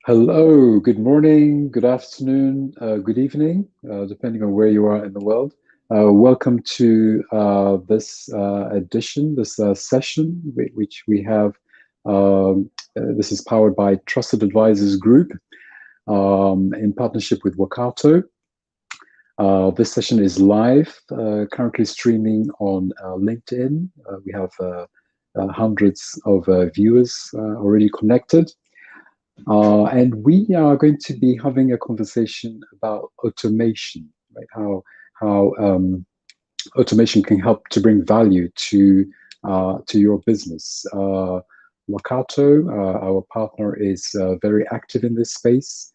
Hello, good morning, good afternoon, good evening, depending on where you are in the world. Welcome to this edition, this session, which we have. This is powered by Trusted Advisors Group in partnership with Workato. This session is live, currently streaming on LinkedIn. We have hundreds of viewers already connected. And we are going to be having a conversation about automation, right? How automation can help to bring value to your business. Workato, our partner, is very active in this space,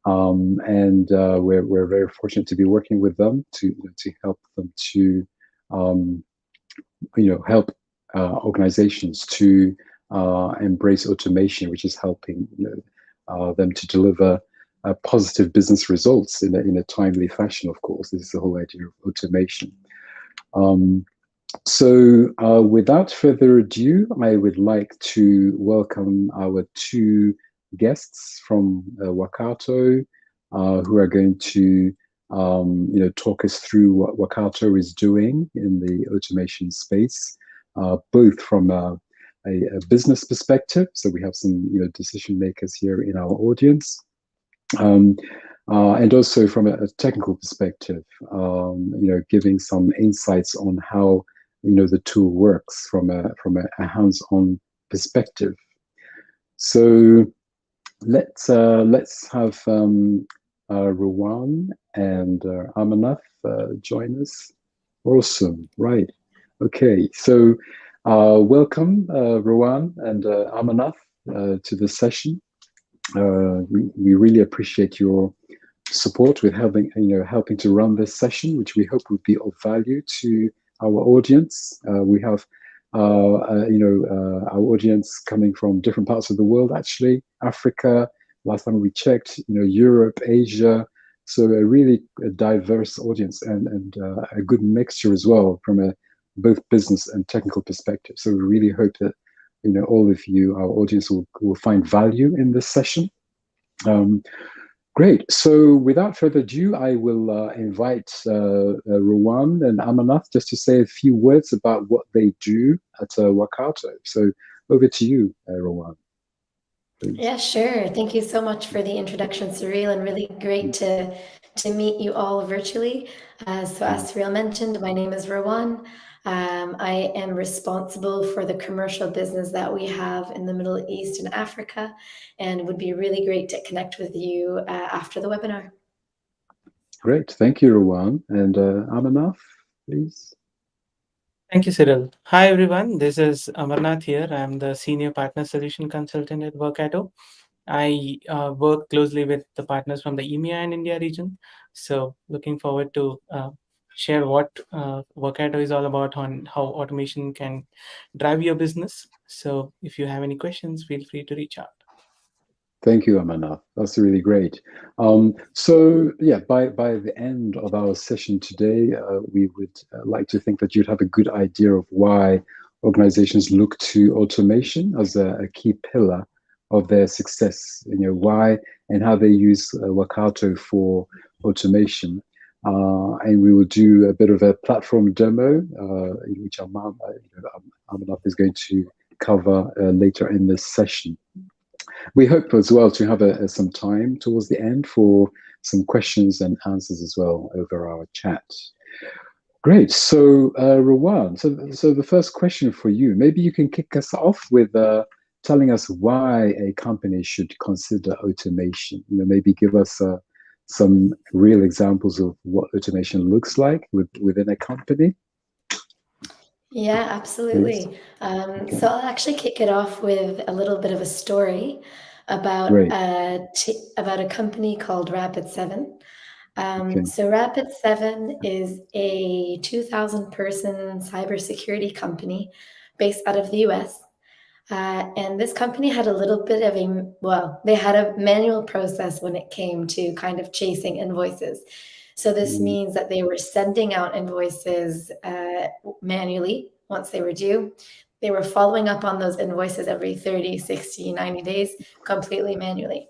and we're very fortunate to be working with them to help them to help organizations to embrace automation, which is helping them to deliver positive business results in a timely fashion. Of course, this is the whole idea of automation. So without further ado, I would like to welcome our two guests from Workato, who are going to talk us through what Workato is doing in the automation space, both from a business perspective. So we have some decision makers here in our audience, and also from a technical perspective, giving some insights on how the tool works from a hands-on perspective. So let's have Rowan and Amanath join us. Awesome, right? Okay, so. Welcome, Rowan and Amanath, to this session. We really appreciate your support with helping to run this session, which we hope would be of value to our audience. We have our audience coming from different parts of the world, actually, Africa. Last time we checked, Europe, Asia. So a really diverse audience and a good mixture as well from a both business and technical perspective. So we really hope that all of you, our audience, will find value in this session. Great. So without further ado, I will invite Rowan and Amanath just to say a few words about what they do at Workato. So over to you, Rowan. Please. Yeah, sure. Thank you so much for the introduction, Cyril, and really great to meet you all virtually. So as Cyril mentioned, my name is Rowan. I am responsible for the commercial business that we have in the Middle East and Africa, and would be really great to connect with you after the webinar. Great. Thank you, Rowan. And Amanath, please. Thank you, Cyril. Hi, everyone. This is Amarnath here. I'm the Senior Partner Solution Consultant at Workato. I work closely with the partners from the EMEA and India region. So looking forward to share what Workato is all about on how automation can drive your business. So if you have any questions, feel free to reach out. Thank you, Amanath. That's really great. So yeah, by the end of our session today, we would like to think that you'd have a good idea of why organizations look to automation as a key pillar of their success. Why and how they use Workato for automation. And we will do a bit of a platform demo, which Amanath is going to cover later in this session. We hope as well to have some time towards the end for some questions and answers as well over our chat. Great. So, Rowan, so the first question for you, maybe you can kick us off with telling us why a company should consider automation. Maybe give us some real examples of what automation looks like within a company. Yeah, absolutely. So I'll actually kick it off with a little bit of a story about a company called Rapid7. So Rapid7 is a 2,000-person cybersecurity company based out of the US. And this company had a little bit of they had a manual process when it came to kind of chasing invoices. So this means that they were sending out invoices manually once they were due. they were following up on those invoices every 30, 60, 90 days, completely manually.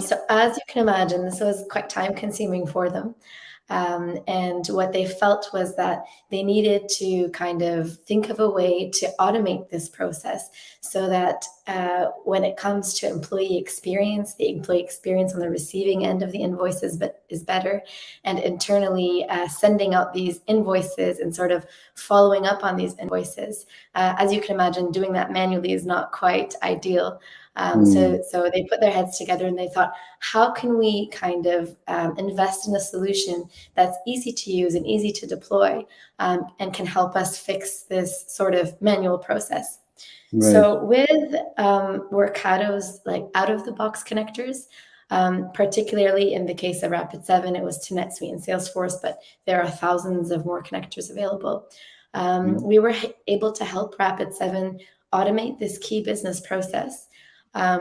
So as you can imagine, this was quite time consuming for them. And what they felt was that they needed to kind of think of a way to automate this process so that when it comes to employee experience, the employee experience on the receiving end of the invoices is better. And internally sending out these invoices and sort of following up on these invoices. As you can imagine, doing that manually is not quite ideal. So they put their heads together and they thought, how can we kind of invest in a solution that's easy to use and easy to deploy and can help us fix this sort of manual process. Right. So with Workato's like out-of-the-box connectors, particularly in the case of Rapid7, it was to NetSuite and Salesforce, but there are thousands of more connectors available. We were able to help Rapid7 automate this key business process,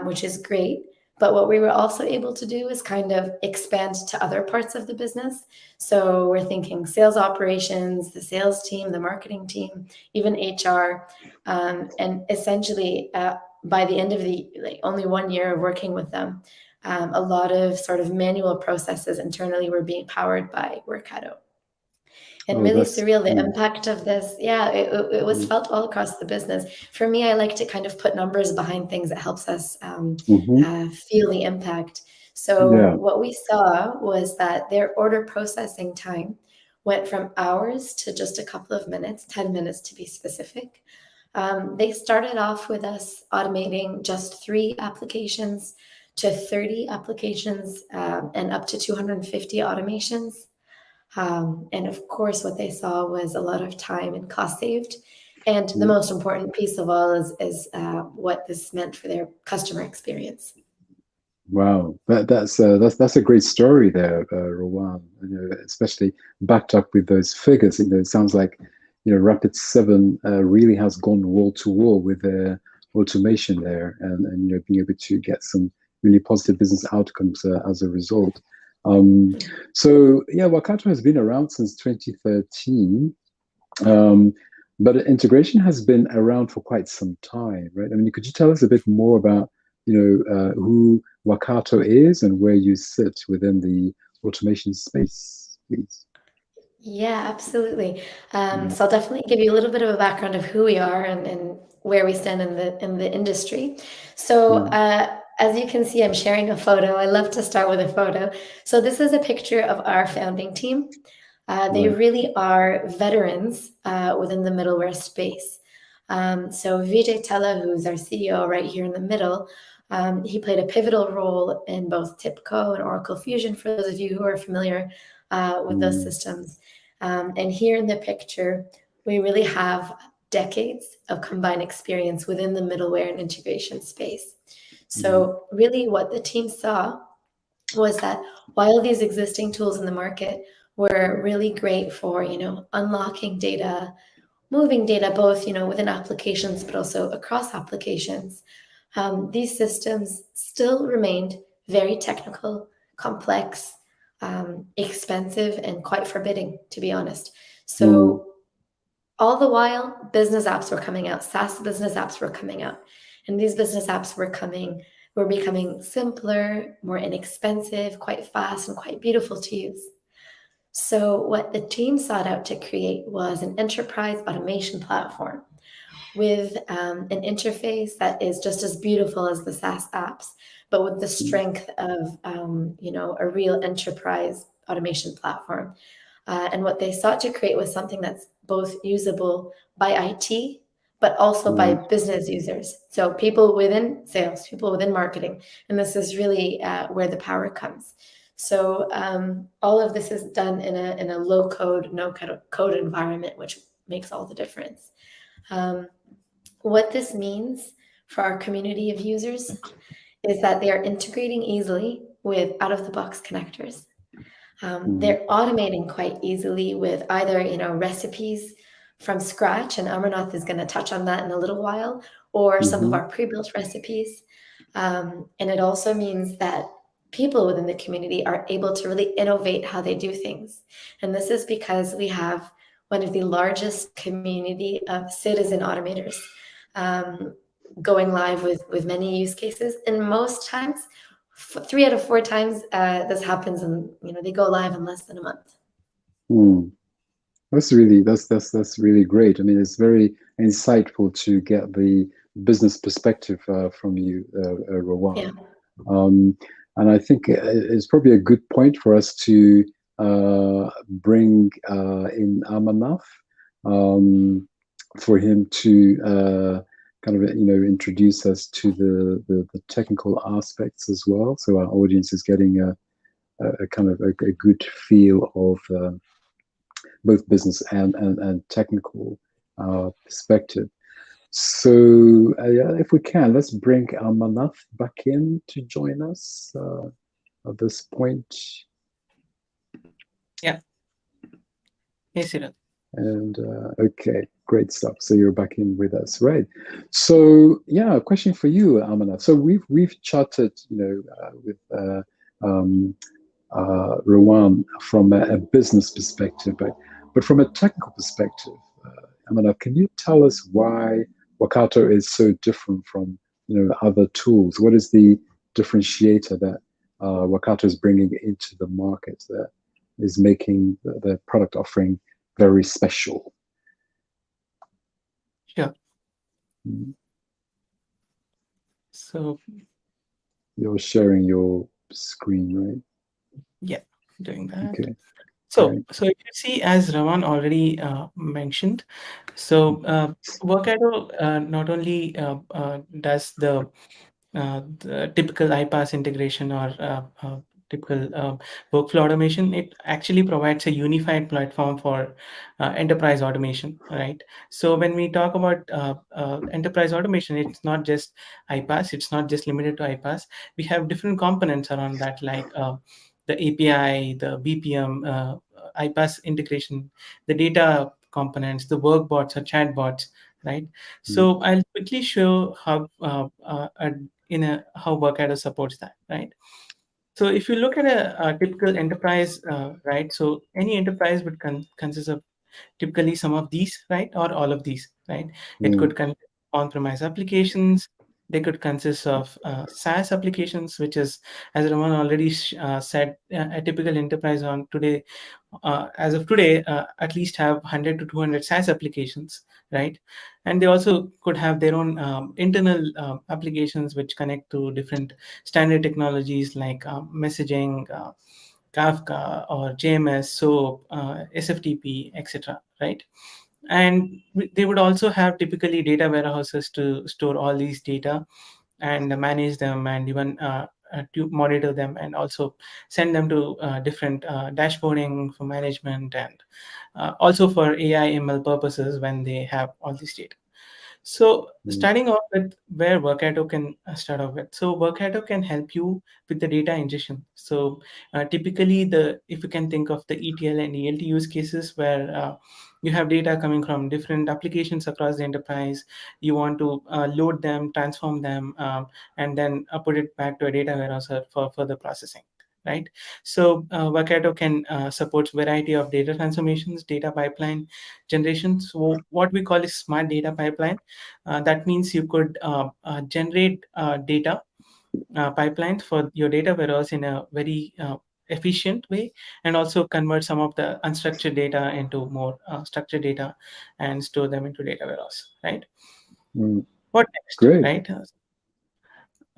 which is great. But what we were also able to do is kind of expand to other parts of the business. So we're thinking sales operations, the sales team, the marketing team, even HR. And essentially, by the end of only 1 year of working with them, a lot of sort of manual processes internally were being powered by Workato. And really surreal, the impact of this. Yeah, it was felt all across the business. For me, I like to kind of put numbers behind things that helps us feel the impact. So what we saw was that their order processing time went from hours to just a couple of minutes, 10 minutes to be specific. They started off with us automating just 3 applications to 30 applications and up to 250 automations. And of course, what they saw was a lot of time and cost saved. And the most important piece of all is what this meant for their customer experience. Wow, that's a great story there, Rowan. Especially backed up with those figures. It sounds like Rapid7 really has gone wall to wall with their automation there, and being able to get some really positive business outcomes as a result. So Workato has been around since 2013, but integration has been around for quite some time, right? I mean, could you tell us a bit more about who Workato is and where you sit within the automation space, please? Yeah, absolutely. So I'll definitely give you a little bit of a background of who we are and where we stand in the industry. So as you can see, I'm sharing a photo. I love to start with a photo. So this is a picture of our founding team. They really are veterans within the middleware space. So Vijay Tella, who's our CEO right here in the middle, he played a pivotal role in both TIBCO and Oracle Fusion, for those of you who are familiar with those systems. And here in the picture, we really have decades of combined experience within the middleware and integration space. So really what the team saw was that while these existing tools in the market were really great for, unlocking data, moving data, both, within applications, but also across applications, these systems still remained very technical, complex, expensive, and quite forbidding, to be honest. So all the while, business apps were coming out, SaaS business apps were coming out. And these business apps were becoming simpler, more inexpensive, quite fast, and quite beautiful to use. So what the team sought out to create was an enterprise automation platform with an interface that is just as beautiful as the SaaS apps, but with the strength of a real enterprise automation platform. And what they sought to create was something that's both usable by IT, but also by business users. So people within sales, people within marketing. And this is really where the power comes. So all of this is done in a low code, no code environment, which makes all the difference. What this means for our community of users is that they are integrating easily with out-of-the-box connectors. They're automating quite easily with either recipes from scratch, and Amarnath is going to touch on that in a little while, or some of our pre-built recipes. And it also means that people within the community are able to really innovate how they do things. And this is because we have one of the largest community of citizen automators, going live with many use cases. And most times, 3 out of 4 times, this happens, and they go live in less than a month. That's really great. I mean, it's very insightful to get the business perspective from you, Rowan. Yeah. And I think it's probably a good point for us to bring in Amanaf, for him to kind of introduce us to the technical aspects as well, so our audience is getting a kind of a good feel of both business and technical perspective. So if we can, let's bring Amanaf back in to join us at this point. Yeah. Hey, Cyril. And okay, great stuff. So you're back in with us, right? So yeah, a question for you, Amanaf. So we've chatted, with Rowan from a business perspective, but from a technical perspective, Amanaf, can you tell us why Workato is so different from other tools? What is the differentiator that Workato is bringing into the market that is making the product offering very special? Sure. So you're sharing your screen, right? Yeah, doing that. Okay. So if you see, as Raman already mentioned, so Workato not only does the typical iPaaS integration or typical workflow automation, it actually provides a unified platform for enterprise automation, right? So when we talk about enterprise automation, it's not just iPaaS, it's not just limited to iPaaS. We have different components around that, like the API, the BPM, iPaaS integration, the data components, the workbots or chatbots, right? So I'll quickly show how how Workato supports that, right? So if you look at a typical enterprise, right? So any enterprise would consist of typically some of these, right, or all of these, right? It could consist of on-premise applications. They could consist of SaaS applications, which is, as Raman already said, a typical enterprise on today, as of today, at least have 100 to 200 SaaS applications, right? And they also could have their own internal applications which connect to different standard technologies like messaging, Kafka or JMS, SOAP, SFTP, etc., right? And they would also have typically data warehouses to store all these data and manage them, and even to monitor them, and also send them to different dashboarding for management, and also for AI ML purposes when they have all this data. So starting off with where Workato can start off with. So Workato can help you with the data ingestion. So typically, if you can think of the ETL and ELT use cases where you have data coming from different applications across the enterprise, you want to load them, transform them, and then put it back to a data warehouse for further processing. Right. So Workato can support variety of data transformations, data pipeline generation. So what we call is smart data pipeline. That means you could generate data pipelines for your data warehouse in a very efficient way, and also convert some of the unstructured data into more structured data and store them into data warehouse. Right. What next? Great. Right.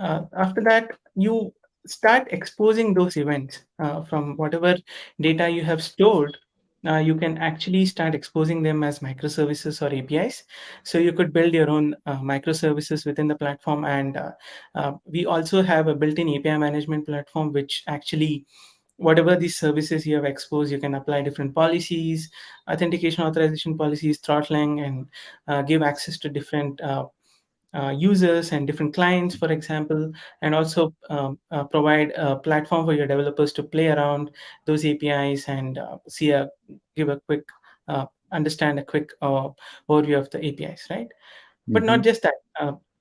After that, you start exposing those events from whatever data you have stored. You can actually start exposing them as microservices or APIs. So you could build your own microservices within the platform. And we also have a built-in API management platform, which actually, whatever these services you have exposed, you can apply different policies, authentication authorization policies, throttling, and give access to different users and different clients, for example, and also provide a platform for your developers to play around those APIs and give a quick, understand a quick overview of the APIs, right? But not just that.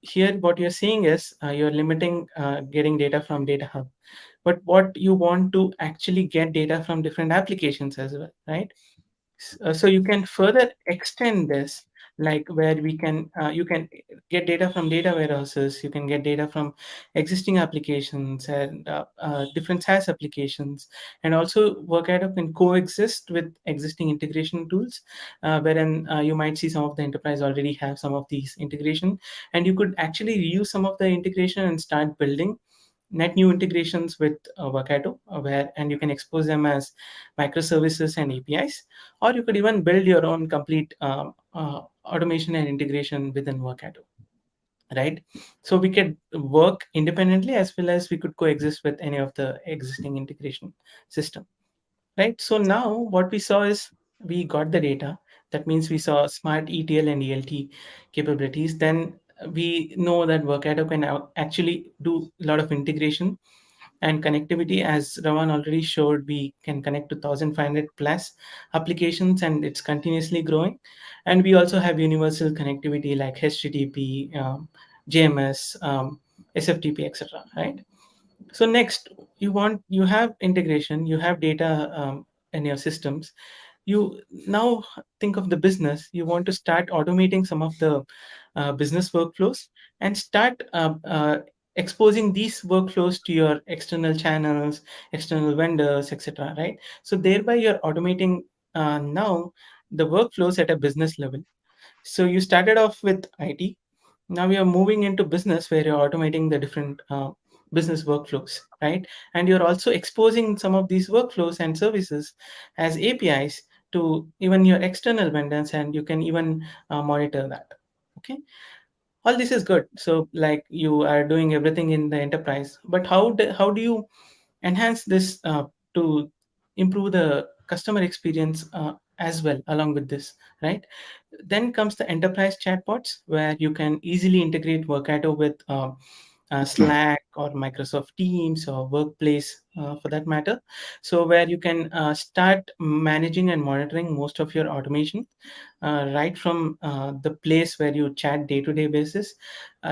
Here, what you're seeing is you're limiting getting data from Data Hub, but what you want to actually get data from different applications as well, right? So you can further extend this, like where we can you can get data from data warehouses, you can get data from existing applications and different SaaS applications, and also Workato can coexist with existing integration tools, wherein you might see some of the enterprise already have some of these integration, and you could actually reuse some of the integration and start building net new integrations with Workato, where and you can expose them as microservices and APIs, or you could even build your own complete automation and integration within Workato, right? So we could work independently as well as we could coexist with any of the existing integration system, right? So now what we saw is we got the data. That means we saw smart ETL and ELT capabilities. Then we know that Workato can actually do a lot of integration and connectivity. As Ravan already showed, we can connect to 1500 plus applications and it's continuously growing. And we also have universal connectivity like HTTP, JMS, SFTP, etc. Right? So next, you have integration, you have data in your systems. You now think of the business. You want to start automating some of the business workflows and start exposing these workflows to your external channels, external vendors, etc. Right? So thereby you're automating now the workflows at a business level. So you started off with IT. Now we are moving into business where you're automating the different business workflows, right? And you're also exposing some of these workflows and services as APIs to even your external vendors, and you can even monitor that. Okay, all this is good. So like you are doing everything in the enterprise, but how do you enhance this to improve the customer experience as well along with this, right? Then comes the enterprise chatbots, where you can easily integrate Workato with Slack or Microsoft Teams or Workplace for that matter. So where you can start managing and monitoring most of your automation right from the place where you chat day-to-day basis.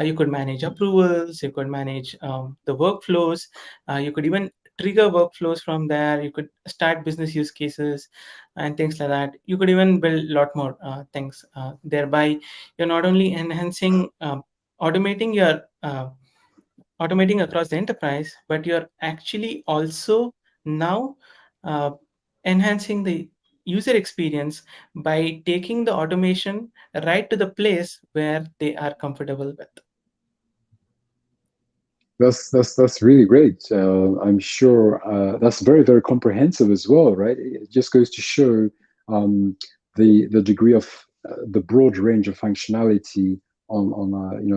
You could manage approvals, you could manage the workflows, you could even trigger workflows from there. You could start business use cases and things like that. You could even build a lot more things. Thereby, you're not only enhancing, automating your automating across the enterprise, but you're actually also now uh, enhancing the user experience by taking the automation right to the place where they are comfortable with. That's really great. I'm sure that's very comprehensive as well, right? It just goes to show the degree of the broad range of functionality on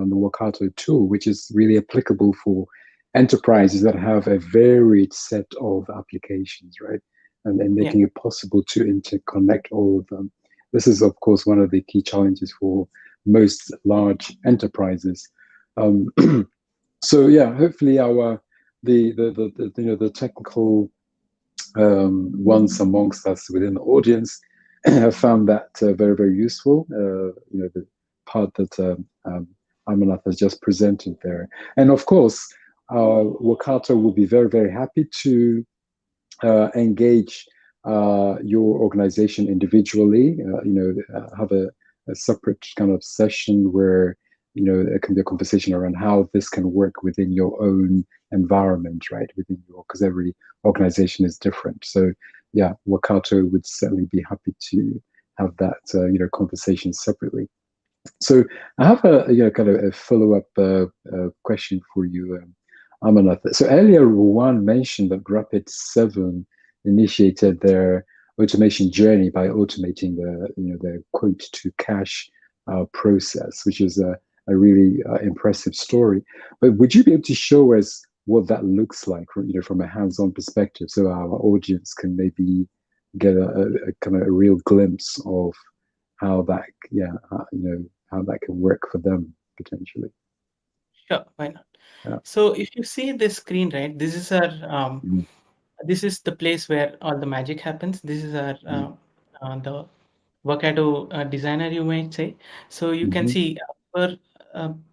the Workato tool, which is really applicable for enterprises that have a varied set of applications, right? And then Yeah. making it possible to interconnect all of them. This is, of course, one of the key challenges for most large enterprises. So yeah, hopefully our the technical ones amongst us within the audience have found that very useful. The part that Amanath has just presented there, and of course, Workato will be very happy to engage your organization individually. Have a separate kind of session where it can be a conversation around how this can work within your own environment, right? Because every organization is different. So yeah, Workato would certainly be happy to have that conversation separately. So I have a kind of a follow-up question for you, Amanath. So earlier, Juan mentioned that Rapid7 initiated their automation journey by automating the quote to cash process, which is a really impressive story. But would you be able to show us what that looks like, from a hands-on perspective, so our audience can maybe get a kind of a real glimpse of how that, how that can work for them potentially? Sure, why not? Yeah. So if you see this screen, right, this is our Mhm. this is the place where all the magic happens. This is our Mhm. the Workato designer, you might say. So you can Mhm. see our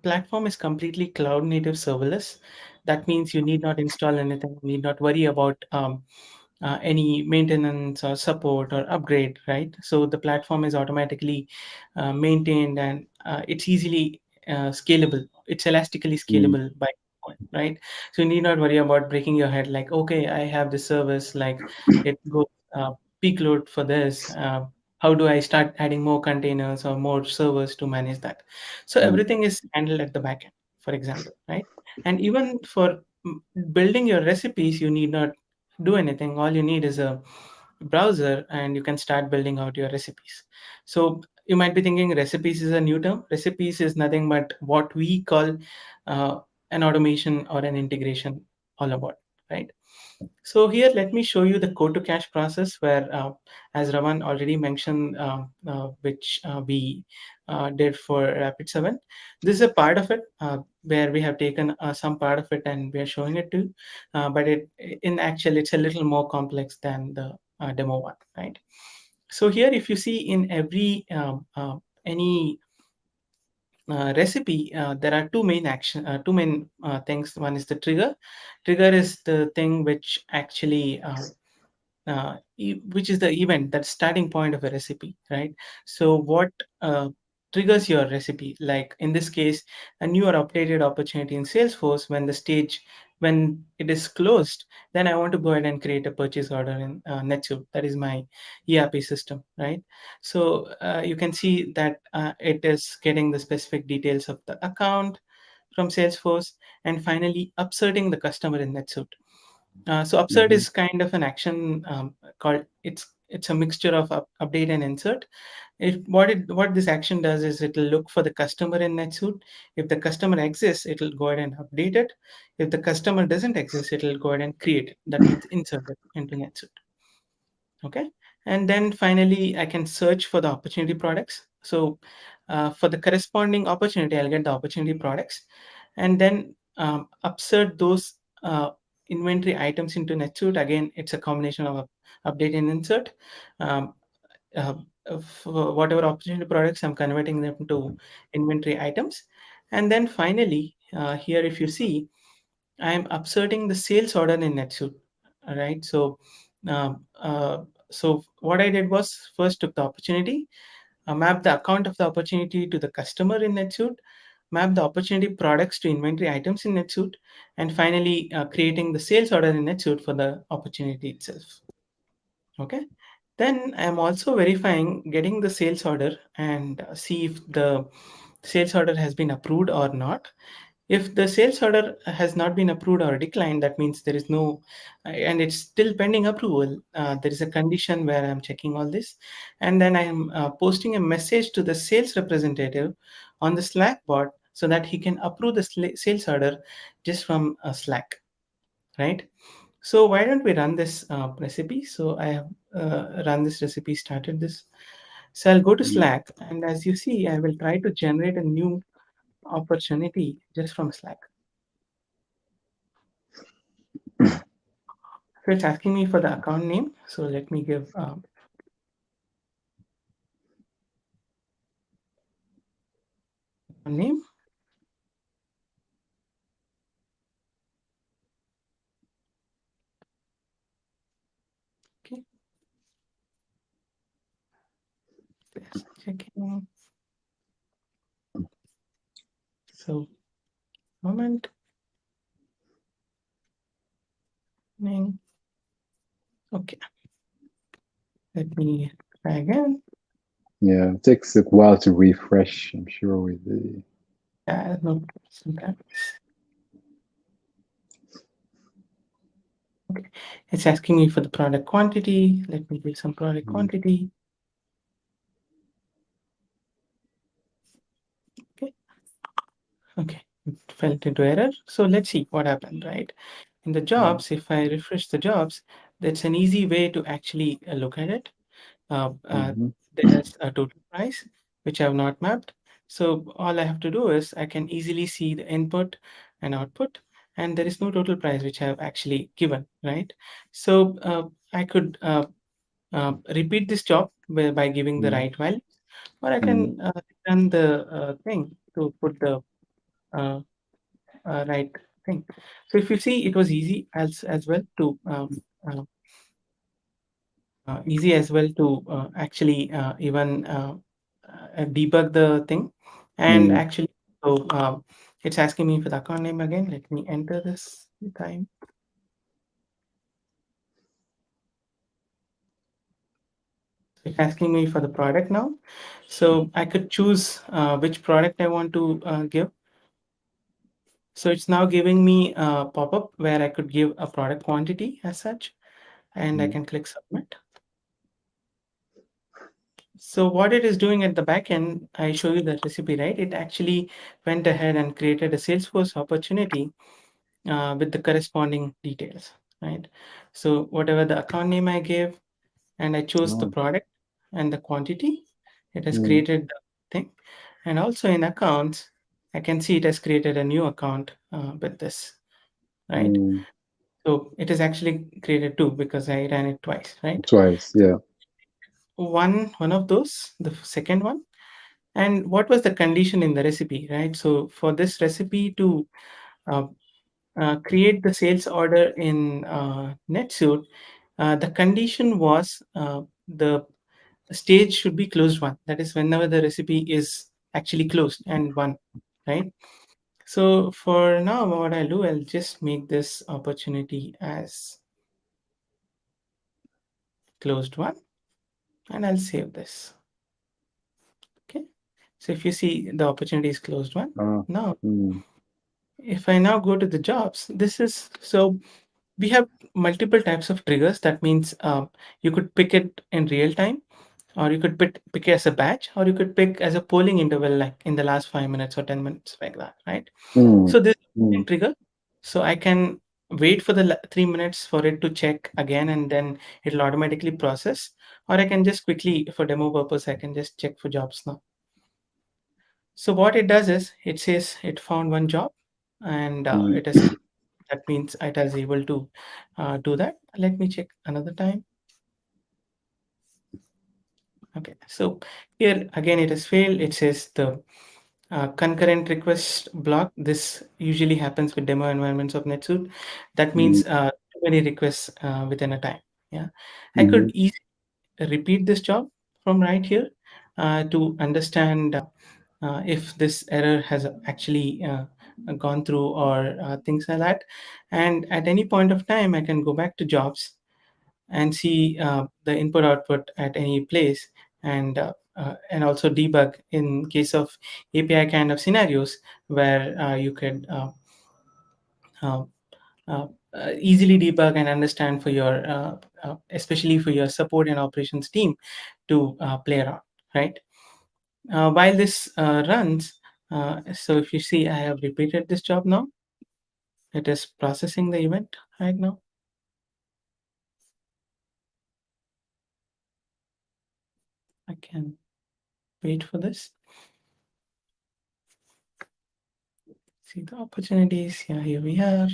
platform is completely cloud native serverless. That means you need not install anything, you need not worry about any maintenance or support or upgrade, right? So the platform is automatically maintained, and it's easily scalable. It's elastically mm, scalable by default, right? So you need not worry about breaking your head like, okay, I have this service, like it goes peak load for this. How do I start adding more containers or more servers to manage that? So mm, everything is handled at the back end, for example, right? And even for building your recipes, you need not do anything. All you need is a browser and you can start building out your recipes. So you might be thinking recipes is a new term. Recipes is nothing but what we call uh, an automation or an integration all about, right? So here, let me show you the code to cache process where, as Raman already mentioned, which we did for Rapid 7. This is a part of it where we have taken some part of it and we are showing it to you. But in actual, it's a little more complex than the demo one, right? So here, if you see in every any recipe, there are two main things. One is the trigger. Trigger is the thing which actually which is the event, that starting point of a recipe, right? So what triggers your recipe, like in this case, a new or updated opportunity in Salesforce, when it is closed, then I want to go ahead and create a purchase order in NetSuite. That is my ERP system, right? So you can see that it is getting the specific details of the account from Salesforce, and finally upserting the customer in NetSuite. So upsert mhm, is kind of an action called, it's a mixture of update and insert. What this action does is it'll look for the customer in NetSuite. If the customer exists, it'll go ahead and update it. If the customer doesn't exist, it'll go ahead and create it. That means insert it into NetSuite. Okay, and then finally I can search for the opportunity products. So for the corresponding opportunity, I'll get the opportunity products, and then upsert those inventory items into NetSuite. Again, it's a combination of update and insert. um, uh, for whatever opportunity products, I'm converting them to inventory items. And then finally, here if you see, I'm upserting the sales order in NetSuite. All right. Um, uh, so what I did was first took the opportunity, map the account of the opportunity to the customer in NetSuite, map the opportunity products to inventory items in NetSuite, and finally creating the sales order in NetSuite for the opportunity itself. Okay. Then I'm also verifying getting the sales order and see if the sales order has been approved or not. If the sales order has not been approved or declined, that means there is no, and it's still pending approval. There is a condition where I'm checking all this. And then I'm posting a message to the sales representative on the Slack bot so that he can approve the sales order just from Slack, right? So why don't we run this recipe? So I have run this recipe, started this. So I'll go to mm. Slack, and as you see, I will try to generate a new opportunity just from Slack. So it's asking me for the account name. So let me give a name. Okay, just checking. So moment name. Okay, let me try again. Yeah, it takes a while to refresh, I'm sure, with the. Yeah, no, sometimes. Okay, it's asking me for the product quantity. Let me give some product Mm, quantity. Okay, okay, it fell into error. So let's see what happened, right? In the mm, jobs, if I refresh the jobs, that's an easy way to actually look at it. Uh, uh, mhm, there's a total price which I have not mapped. So all I have to do is I can easily see the input and output, and there is no total price which I have actually given, right? So I could repeat this job by giving the mm, right value, or I mm, can run the thing to put the uh, right thing. So if you see, it was easy as well to easy as well to actually even debug the thing. And actually, so it's asking me for the account name again. Let me enter this time. It's asking me for the product now. So I could choose which product I want to give. So it's now giving me a pop-up where I could give a product quantity as such, and I can click submit. So what it is doing at the back end, I show you the recipe, right? It actually went ahead and created a Salesforce opportunity with the corresponding details, right? So whatever the account name I gave, and I chose the product and the quantity, it has created the thing. And also in accounts, I can see it has created a new account with this, right? So it is actually created two because I ran it twice, right? Twice, yeah. One of those, the second one. And what was the condition in the recipe, right? So for this recipe to uh, create the sales order in NetSuite, the condition was the stage should be closed one. That is whenever the recipe is actually closed and one, right? So for now, what I'll do, I'll just make this opportunity as closed one, and I'll save this. Okay. So if you see the opportunity is closed one. Now, if I now go to the jobs, this is so we have multiple types of triggers. That means you could pick it in real time, or you could pick it as a batch, or you could pick as a polling interval, like in the last 5 minutes or 10 minutes, like that, right? So this trigger, so I can wait for the 3 minutes for it to check again, and then it'll automatically process, or I can just quickly, for demo purpose, I can just check for jobs now. So what it does is it says it found one job, and it is that means it is able to do that. Let me check another time. Okay, so here again it has failed. It says the concurrent request block. This usually happens with demo environments of NetSuite. That means too many requests within a time. Yeah, I could easily repeat this job from right here to understand if this error has actually gone through, or things like that. And at any point of time, I can go back to jobs and see the input output at any place, and also debug in case of API kind of scenarios where you could uh, easily debug and understand for your especially for your support and operations team to play around, right? While this runs, so if you see, I have repeated this job now. It is processing the event right now. I can wait for this. See the opportunities. Yeah, here we are.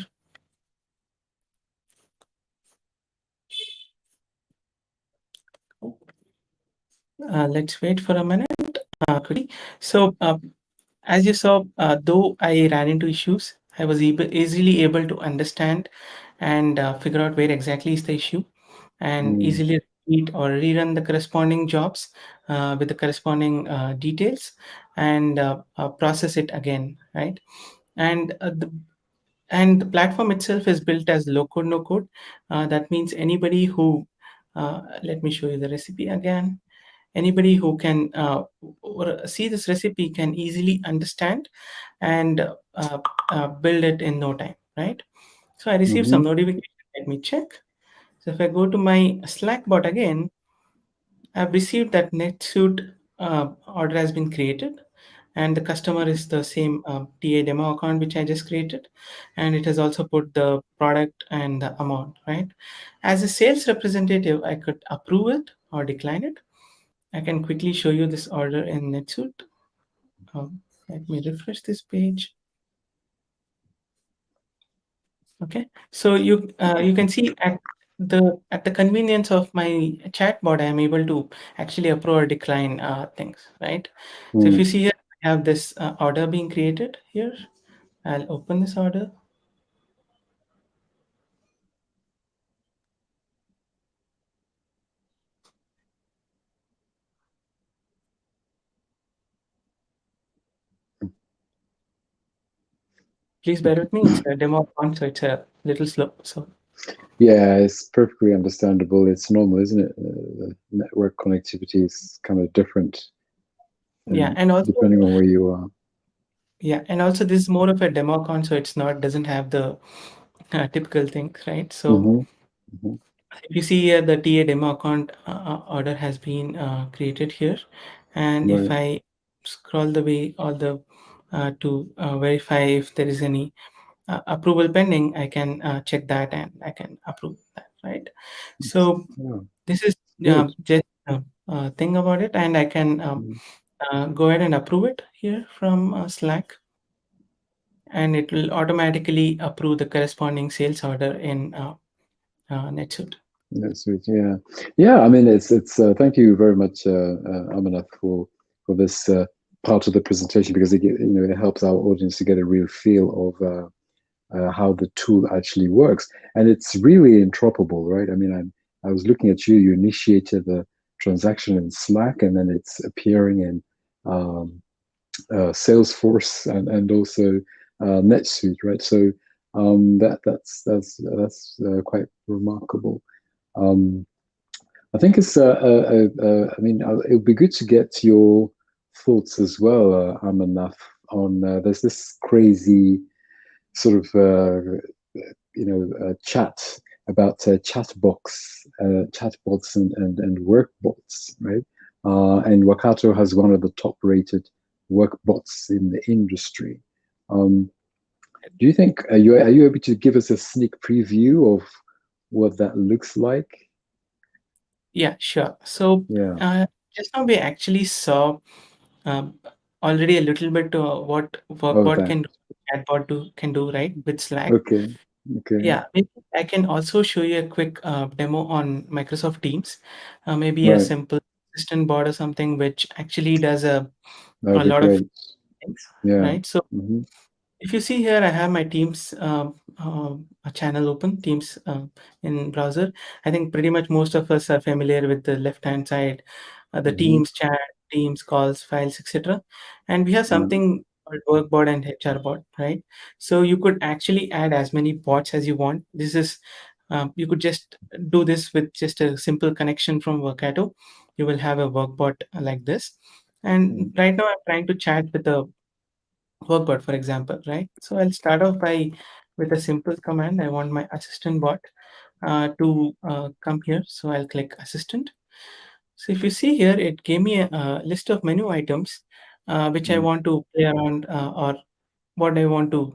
Let's wait for a minute quickly. So as you saw, though I ran into issues, I was easily able to understand and figure out where exactly is the issue, and easily repeat or rerun the corresponding jobs with the corresponding details, and process it again, right? And the platform itself is built as low code, no code. That means anybody who let me show you the recipe again. Anybody who can see this recipe can easily understand and build it in no time, right? So I received some notification. Let me check. So if I go to my Slack bot again, I've received that NetSuite order has been created, and the customer is the same TA demo account which I just created, and it has also put the product and the amount, right? As a sales representative, I could approve it or decline it. I can quickly show you this order in NetSuite. Let me refresh this page. Okay, so you can see at the convenience of my chatbot, I am able to actually approve or decline things, right? So if you see here, I have this order being created here. I'll open this order. Please bear with me. It's a demo account, so it's a little slow. So Yeah, it's perfectly understandable. It's normal, isn't it? The network connectivity is kind of different yeah, and also depending on where you are. this is more of a demo account, so it's not doesn't have the typical things, right? So if you see here, the TA demo account order has been created here, and if I scroll the way all the to verify if there is any approval pending, I can check that and I can approve that, right? So this is just a thing about it, and I can go ahead and approve it here from Slack, and it will automatically approve the corresponding sales order in NetSuite. NetSuite, yeah. I mean, it's. Thank you very much, Amanath, for this part of the presentation, because it helps our audience to get a real feel of how the tool actually works, and it's really interoperable, right? I mean, I was looking at you. You initiated the transaction in Slack, and then it's appearing in Salesforce and also NetSuite, right? So that's quite remarkable. I think it's. I mean, it would be good to get your thoughts as well, Amanaf, on there's this crazy sort of chat about chatbots and workbots, right? And Workato has one of the top-rated workbots in the industry. Do you think are you able to give us a sneak preview of what that looks like? Yeah, sure. So just now we actually saw already a little bit what can chatbot can do, right, with Slack. Okay. Yeah, maybe I can also show you a quick demo on Microsoft Teams, maybe a simple assistant bot or something which actually does a lot of things, right? So if you see here, I have my Teams a channel open, Teams in browser. I think pretty much most of us are familiar with the left-hand side, the Teams chat, Teams calls, files, etc. And we have something called workbot and HR bot, right? So you could actually add as many bots as you want. This is you could just do this with just a simple connection from Workato. You will have a workbot like this. And right now I'm trying to chat with a workbot, for example, right? So I'll start off with a simple command. I want my assistant bot to come here. So I'll click assistant. So if you see here, it gave me a list of menu items which I want to play around or what I want to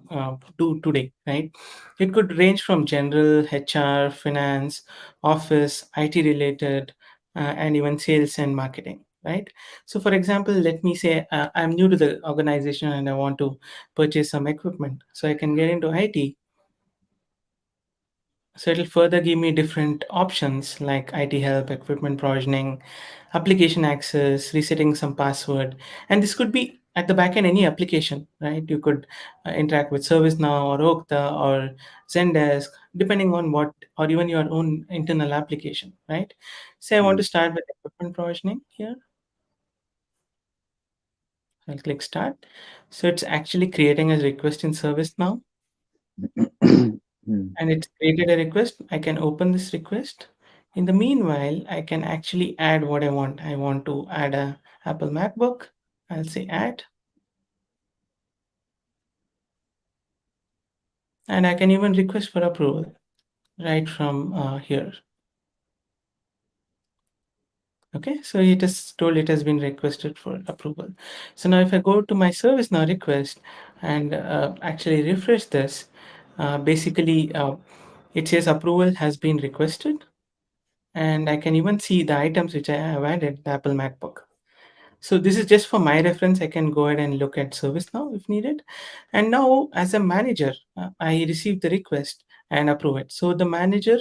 do today, right? It could range from general, HR, finance, office, IT related, and even sales and marketing, right? So, for example, let me say I'm new to the organization and I want to purchase some equipment. So I can get into IT. So it'll further give me different options like IT help, equipment provisioning, application access, resetting some password. And this could be at the back end any application, right? You could interact with ServiceNow or Okta or Zendesk, depending on what, or even your own internal application, right? Say I want to start with equipment provisioning here. I'll click start. So it's actually creating a request in ServiceNow. And it's created a request. I can open this request. In the meanwhile, I can actually add what I want. I want to add a Apple MacBook. I'll say add. And I can even request for approval right from here. Okay, so it is told it has been requested for approval. So now if I go to my ServiceNow request and actually refresh this, basically it says approval has been requested. And I can even see the items which I have added, the Apple MacBook. So this is just for my reference. I can go ahead and look at ServiceNow if needed. And now as a manager, I receive the request and approve it. So the manager,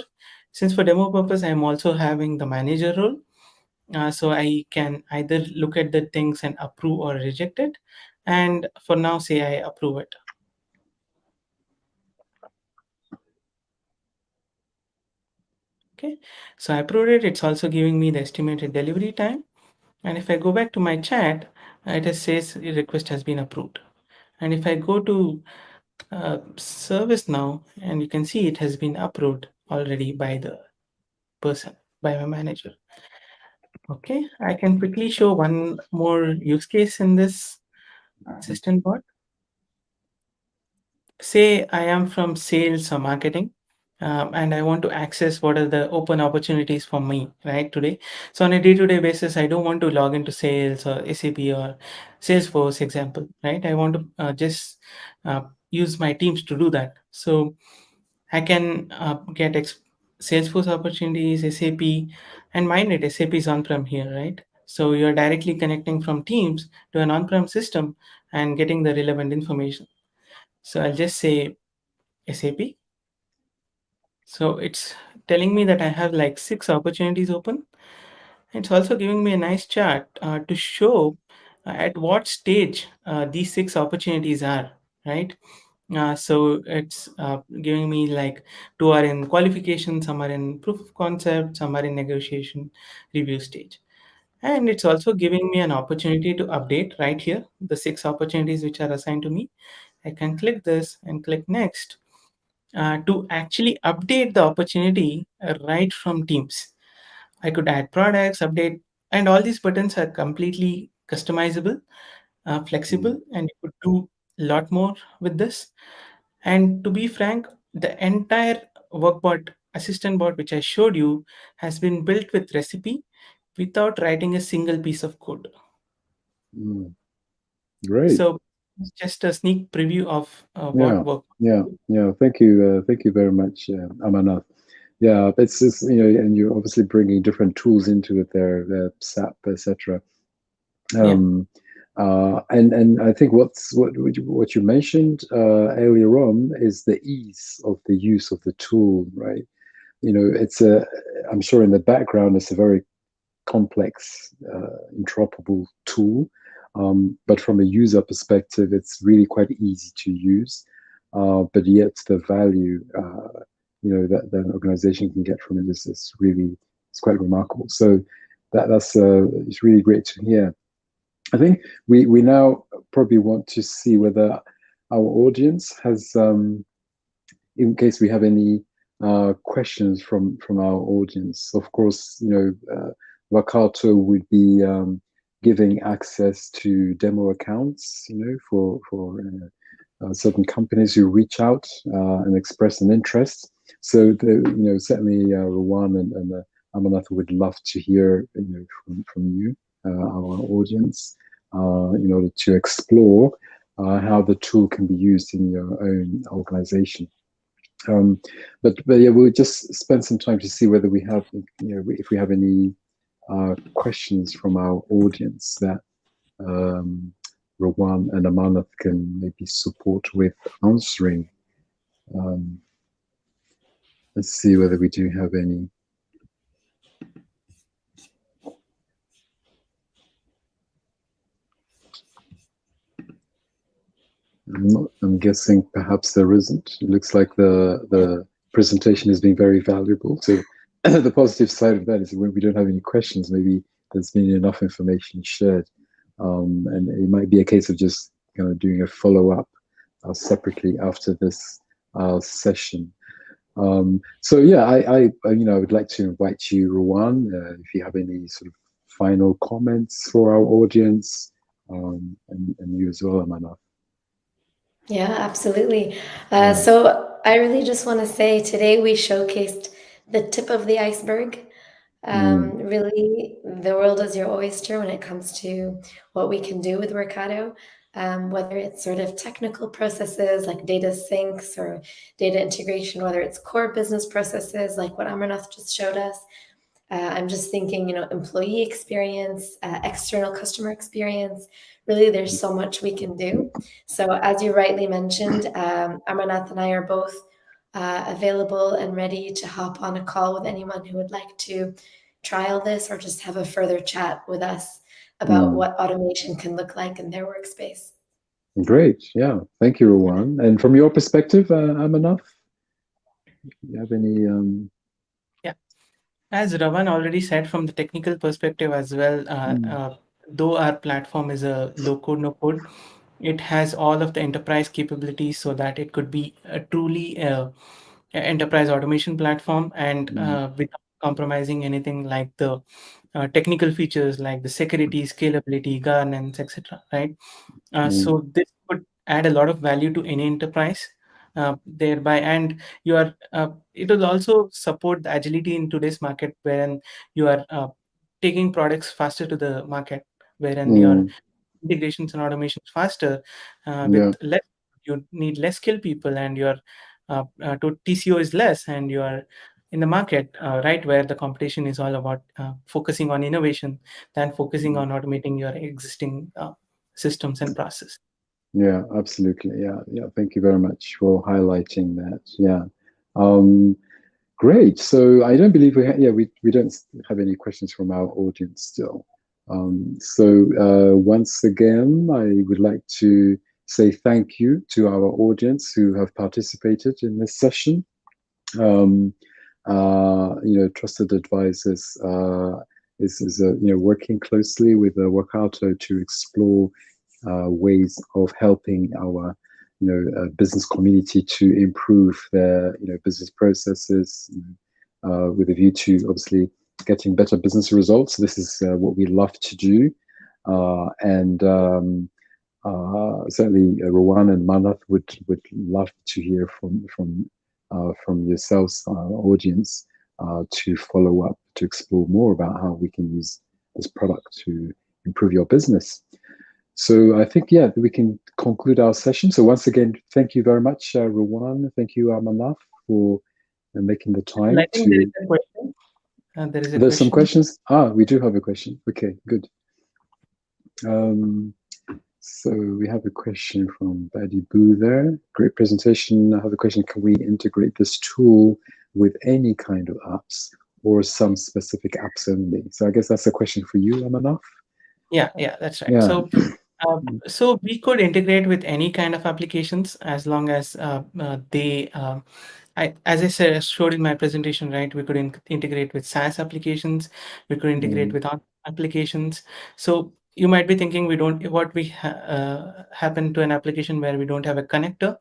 since for demo purpose, I'm also having the manager role. So I can either look at the things and approve or reject it. And for now, say I approve it. Okay, so I approved it. It's also giving me the estimated delivery time. And if I go back to my chat, it says request has been approved. And if I go to service now, and you can see it has been approved already by the person, by my manager. Okay, I can quickly show one more use case in this assistant bot. Say I am from sales or marketing, and I want to access what are the open opportunities for me right today. So on a day-to-day basis, I don't want to log into sales or SAP or Salesforce example, right? I want to just use my teams to do that. So I can get Salesforce opportunities, SAP, and mind it, SAP is on-prem here, right? So you're directly connecting from Teams to an on-prem system and getting the relevant information. So I'll just say SAP. So it's telling me that I have like 6 opportunities open. It's also giving me a nice chart to show at what stage these 6 opportunities are, right? So it's giving me like 2 are in qualification, some are in proof of concept, some are in negotiation review stage. And it's also giving me an opportunity to update right here, the 6 opportunities which are assigned to me. I can click this and click next to actually update the opportunity right from Teams. I could add products, update, and all these buttons are completely customizable, flexible, and you could do a lot more with this. And to be frank, the entire workbot assistant bot which I showed you has been built with recipe without writing a single piece of code. Great. So it's just a sneak preview of Yeah, what work. yeah, yeah. Thank you very much, Amanath. Yeah, it's just, and you're obviously bringing different tools into it there, SAP, etc. Yeah. And I think what you mentioned earlier on is the ease of the use of the tool, right? I'm sure in the background it's a very complex, interoperable tool. But from a user perspective, it's really quite easy to use. But yet the value, that an organization can get from it is really, it's quite remarkable. So that's it's really great to hear. I think we now probably want to see whether our audience has, in case we have any questions from our audience. Of course, Workato would be giving access to demo accounts, for certain companies who reach out and express an interest. So, certainly Rowan and Amanath would love to hear, from you, our audience, in order to explore how the tool can be used in your own organization. But yeah, we'll just spend some time to see whether we have, if we have any questions from our audience that Rowan and Amanath can maybe support with answering. Let's see whether we do have any. I'm guessing perhaps there isn't. It looks like the presentation has been very valuable. So the positive side of that is when we don't have any questions, maybe there's been enough information shared. And it might be a case of just kind of doing a follow-up separately after this session. So yeah, I would like to invite you, Rowan, if you have any sort of final comments for our audience, and you as well, Amanath. Yeah, absolutely. So I really just want to say today we showcased the tip of the iceberg. Really, the world is your oyster when it comes to what we can do with Workato, whether it's sort of technical processes like data syncs or data integration, whether it's core business processes like what Amarnath just showed us. I'm just thinking, employee experience, external customer experience. Really, there's so much we can do. So as you rightly mentioned, Amarnath and I are both available and ready to hop on a call with anyone who would like to trial this or just have a further chat with us about what automation can look like in their workspace. Great. Yeah. Thank you, Rowan. And from your perspective, Amanath, do you have any... Yeah. As Ravan already said, from the technical perspective as well, though our platform is a low code, no code, It has all of the enterprise capabilities so that it could be a truly enterprise automation platform, and without compromising anything like the technical features like the security, scalability, governance, etc. Right? So this could add a lot of value to any enterprise thereby, and you are it will also support the agility in today's market, wherein you are taking products faster to the market, wherein your integrations and automations faster with less. You need less skilled people, and your TCO is less, and you are in the market right where the competition is all about focusing on innovation than focusing on automating your existing systems and process. Yeah, absolutely. Yeah. Thank you very much for highlighting that. Yeah. Great. So I don't believe we don't have any questions from our audience still. Once again, I would like to say thank you to our audience who have participated in this session. Trusted Advisors is working closely with Workato to explore ways of helping our business community to improve their business processes with a view to obviously getting better business results. This is what we love to do, and certainly Rowan and Manath would love to hear from yourselves, audience, to follow up, to explore more about how we can use this product to improve your business. So I think, we can conclude our session. So once again, thank you very much, Rowan. Thank you, Manath, for making the time. I think there is a question. There's some questions. We do have a question. Okay, good. So we have a question from Baddy Boo there. Great presentation. I have a question. Can we integrate this tool with any kind of apps or some specific apps only? So I guess that's a question for you, Manath. Yeah, that's right. Yeah. So we could integrate with any kind of applications as long as they, as I showed in my presentation, right? We could integrate with SaaS applications. We could integrate with applications. So you might be thinking, happen to an application where we don't have a connector.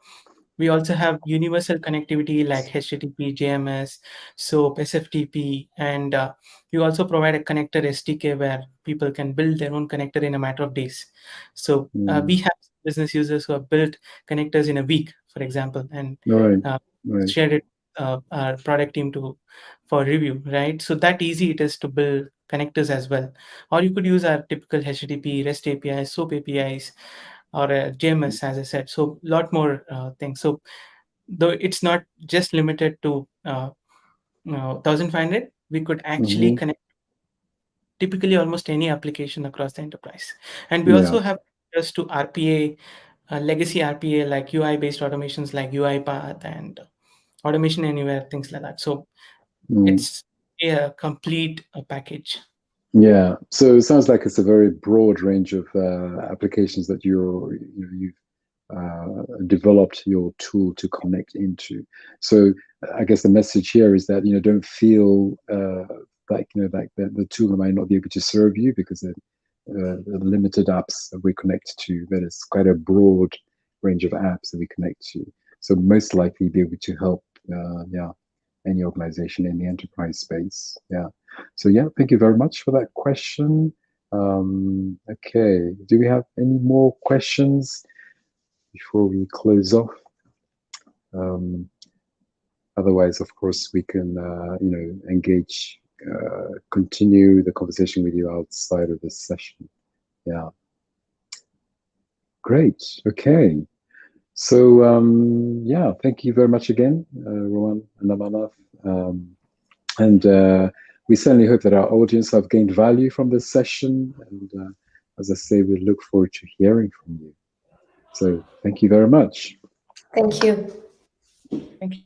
We also have universal connectivity like HTTP, JMS, SOAP, SFTP, and we also provide a connector SDK where people can build their own connector in a matter of days. So we have business users who have built connectors in a week, for example, and shared it our product team for review, right? So that easy it is to build connectors as well. Or you could use our typical HTTP, REST APIs, SOAP APIs, or JMS, as I said. So a lot more things. So though it's not just limited to 1500, we could actually connect typically almost any application across the enterprise. And we also have access to RPA, legacy RPA, like UI-based automations like UiPath and Automation Anywhere, things like that. So it's a complete package. Yeah, so it sounds like it's a very broad range of applications that you've developed your tool to connect into. So I guess the message here is that don't feel like the tool might not be able to serve you because the limited apps that we connect to. That is quite a broad range of apps that we connect to. So most likely be able to help any organization in the enterprise space. So thank you very much for that question. Okay, do we have any more questions before we close off? Otherwise, of course, we can engage, continue the conversation with you outside of this session. Great. Okay. So thank you very much again, Rowan and Manath. And we certainly hope that our audience have gained value from this session. And as I say, we look forward to hearing from you. So thank you very much. Thank you. Thank you.